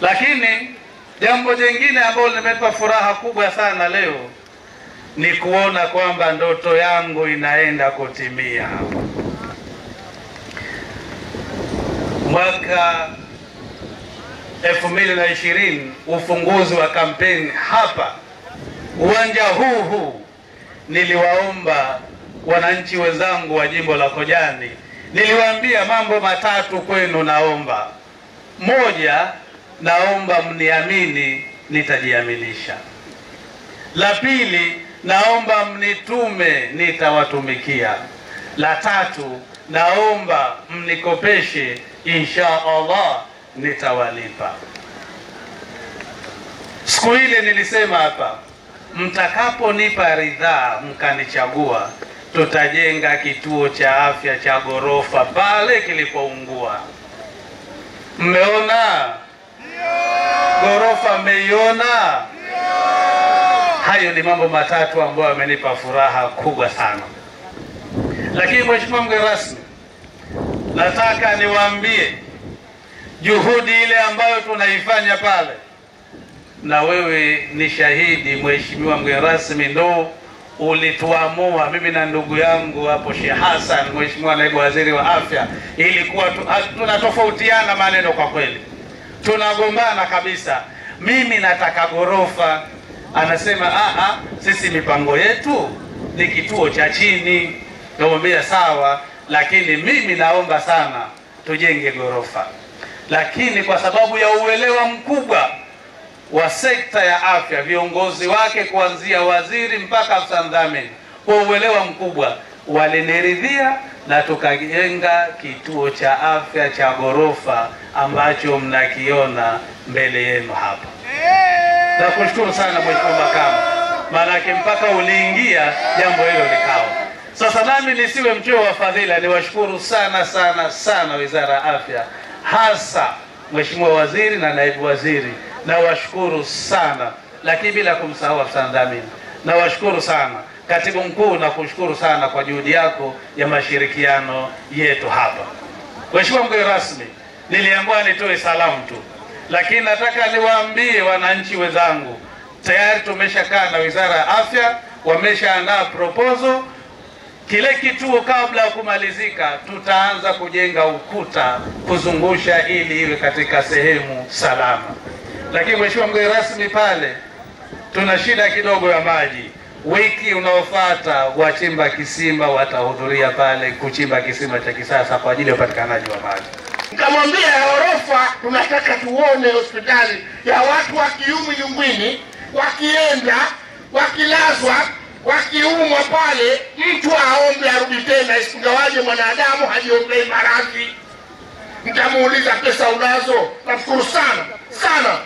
Lakini jambo jingine ambalo limenipa furaha kubwa sana leo ni kuona kwamba ndoto yangu inaenda kutimia. Mwaka 2020 ufunguzi wa kampeni hapa uwanja huu niliwaomba wananchi wenzangu wa jimbo la Kojani, niliwaambia mambo matatu kwenu naomba. Moja, naomba mniamini, nitajiaminisha. La pili, naomba mnitume, nitawatumikia. La tatu, naomba mnikopeshe, insha Allah nitawalipa. Siku ile nilisema hapa, mtakaponipa ridhaa mkanichagua, tutajenga kituo cha afya cha ghorofa pale kilipoungua. Mmeona? Ghorofa mmeiona? Hayo ni mambo matatu ambayo yamenipa furaha kubwa sana. Lakini mheshimiwa mgeni rasmi, nataka niwaambie juhudi ile ambayo tunaifanya pale, na wewe ni shahidi mheshimiwa mgeni rasmi, ndo ulituamua mimi na ndugu yangu hapo Sheikh Hassan, mheshimiwa naibu waziri wa afya, ilikuwa tunatofautiana maneno kwa kweli. Tunagombana kabisa. Mimi nataka ghorofa, anasema sisi mipango yetu ni kituo cha chini. Naomba sawa, lakini mimi naomba sana tujenge ghorofa. Lakini kwa sababu ya uelewa mkubwa wa sekta ya afya, viongozi wake kuanzia waziri mpaka afisa mdhamini, kwa uelewa mkubwa waliniridhia na tukajenga kituo cha afya cha ghorofa ambacho mnakiona mbele yenu hapa. Nakushukuru sana mheshimiwa makamu, maana mpaka uliingia jambo hilo likao. Sasa nami nisiwe mchoyo wa fadhila, niwashukuru sana sana sana Wizara ya Afya, hasa mheshimiwa waziri na naibu waziri, na washukuru sana. Lakini bila kumsahau afisa mdhamini, na washukuru sana katibu mkuu, na kushukuru sana kwa juhudi yako ya mashirikiano yetu hapa. Mheshimiwa mgeni rasmi, niliambiwa nitoe salamu tu, lakini nataka niwaambie wananchi wenzangu, tayari tumeshakaa na Wizara ya Afya, wameshaandaa proposal. Kile kituo kabla ya kumalizika tutaanza kujenga ukuta kuzungusha ili iwe katika sehemu salama. Lakini mheshimiwa mgeni rasmi, pale tuna shida kidogo ya maji. Wiki unaofuata wachimba kisima watahudhuria pale kuchimba kisima cha kisasa kwa ajili ya upatikanaji wa maji. Nikamwambia ghorofa tunataka tuone hospitali ya watu wa kiume nyumbani, wakienda wakilazwa wakiumwa pale, mtu aombe arudi tena, isingawaje mwanadamu hajiombei maradhi. Nikamuuliza pesa unazo? Nashukuru sana sana,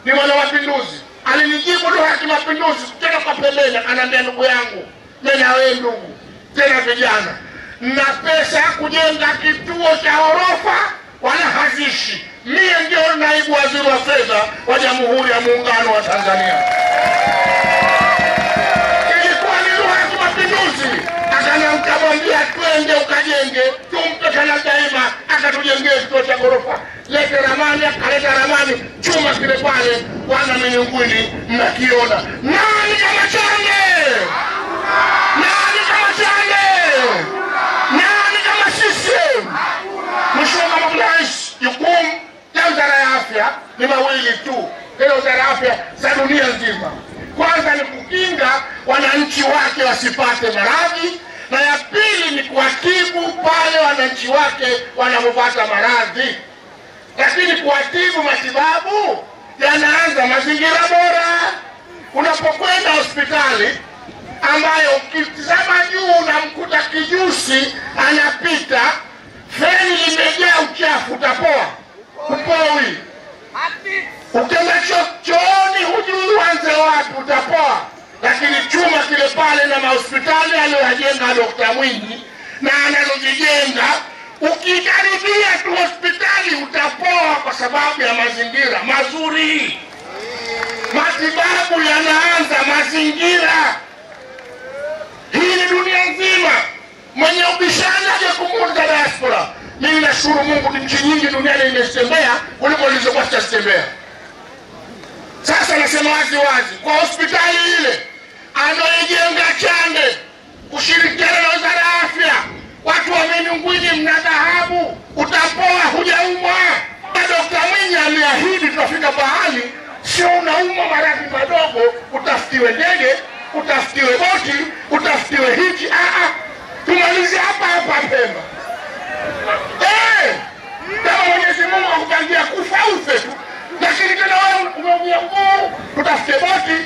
ni mwana mapinduzi. Alinijibu ndio haki mapinduzi, tena kwa pembeni ananiambia, ndugu yangu, mimi na wewe ndugu, tena vijana, na pesa kujenga kituo cha ghorofa wala hazishi. Mimi ndio naibu waziri wa fedha wa Jamhuri ya Muungano wa Tanzania. Ilikuwa ni haki mapinduzi, akanamwambia twende ukajenge, tumpe kana daima, akatujengea kituo cha ghorofa. Leta ramani, akaleta ramani, chuma kile pale, wana Minyungwini mnakiona. Nani kama Chande? Nani kama Chande? Nani kama sisi? Mheshimiwa Makamu Rais, jukumu la Wizara ya Afya ni mawili tu, ile Wizara ya Afya za dunia nzima. Kwanza ni kukinga wananchi wake wasipate maradhi, na ya pili ni kuwatibu pale wananchi wake wanapopata maradhi. Lakini kuwatibu, matibabu yanaanza mazingira bora. Unapokwenda hospitali ambayo ukitazama juu unamkuta kijusi anapita, feni limejaa uchafu, utapoa? Upoi. Ukienda chooni hujui uanze wapi, utapoa? Lakini chuma kile pale na mahospitali aliyojenga Dr. Mwinyi na analojijenga, ukikaribia tu hospitali utapoa kwa sababu ya mazingira mazuri. Matibabu yanaanza mazingira. Hii ni dunia nzima. Mwenye ubishana aje kumuuliza diaspora. Mimi nashukuru Mungu, nchi nyingi duniani nimezitembea kuliko nilizokuwa sitembea. Sasa nasema wazi wazi, kwa hospitali ile anaoijenga Chande kushirikiana na Wizara ya Afya, watu wa Minungwini mna dhahabu, utapoa, hujaumwa. Dr. Mwinyi ameahidi tutafika pahali sio unaumwa maradhi madogo utafutiwe ndege, utafutiwe boti, utafutiwe hichi. Tumalize hapa hapa Pemba. Kama Mwenyezi Mungu akupangia kufa ufe tu, lakini tena wewe umeumia mguu, utafute boti,